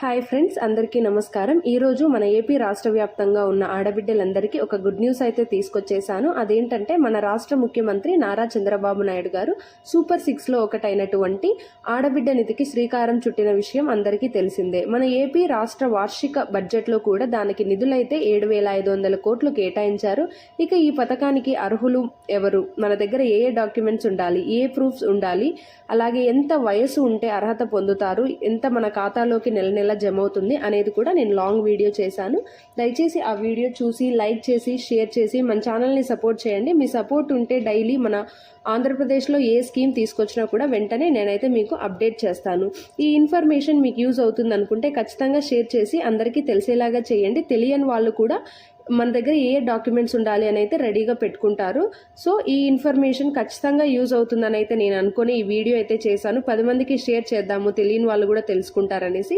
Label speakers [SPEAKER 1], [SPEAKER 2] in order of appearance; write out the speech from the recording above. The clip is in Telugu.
[SPEAKER 1] హాయ్ ఫ్రెండ్స్, అందరికీ నమస్కారం. ఈరోజు మన ఏపీ రాష్ట్ర వ్యాప్తంగా ఉన్న ఆడబిడ్డలందరికీ ఒక గుడ్ న్యూస్ అయితే తీసుకొచ్చేసాను. అదేంటంటే మన రాష్ట్ర ముఖ్యమంత్రి నారా చంద్రబాబు నాయుడు గారు సూపర్ 6లో ఒకటైనటువంటి ఆడబిడ్డ నిధికి శ్రీకారం చుట్టిన విషయం అందరికీ తెలిసిందే. మన ఏపీ రాష్ట్ర వార్షిక బడ్జెట్లో కూడా దానికి నిధులైతే 7,500 కోట్లు కేటాయించారు. ఇక ఈ పథకానికి అర్హులు ఎవరు, మన దగ్గర ఏ డాక్యుమెంట్స్ ఉండాలి, ఏ ప్రూఫ్స్ ఉండాలి, అలాగే ఎంత వయసు ఉంటే అర్హత పొందుతారు, ఎంత మన ఖాతాలోకి నెల నెల జమ అవుతుంది అనేది కూడా నేను లాంగ్ వీడియో చేశాను. దయచేసి ఆ వీడియో చూసి లైక్ చేసి షేర్ చేసి మన ఛానల్ని సపోర్ట్ చేయండి. మీ సపోర్ట్ ఉంటే డైలీ మన ఆంధ్రప్రదేశ్లో ఏ స్కీమ్ తీసుకొచ్చినా కూడా వెంటనే నేనైతే మీకు అప్డేట్ చేస్తాను. ఈ ఇన్ఫర్మేషన్ మీకు యూజ్ అవుతుంది అనుకుంటే ఖచ్చితంగా షేర్ చేసి అందరికీ తెలిసేలాగా చేయండి. తెలియని వాళ్ళు కూడా మన దగ్గర ఏ డాక్యుమెంట్స్ ఉండాలి అని అయితే రెడీగా పెట్టుకుంటారు. సో ఈ ఇన్ఫర్మేషన్ ఖచ్చితంగా యూజ్ అవుతుందని అయితే నేను అనుకుని ఈ వీడియో అయితే చేశాను. 10 మందికి షేర్ చేద్దాము, తెలియని వాళ్ళు కూడా తెలుసుకుంటారనేసి.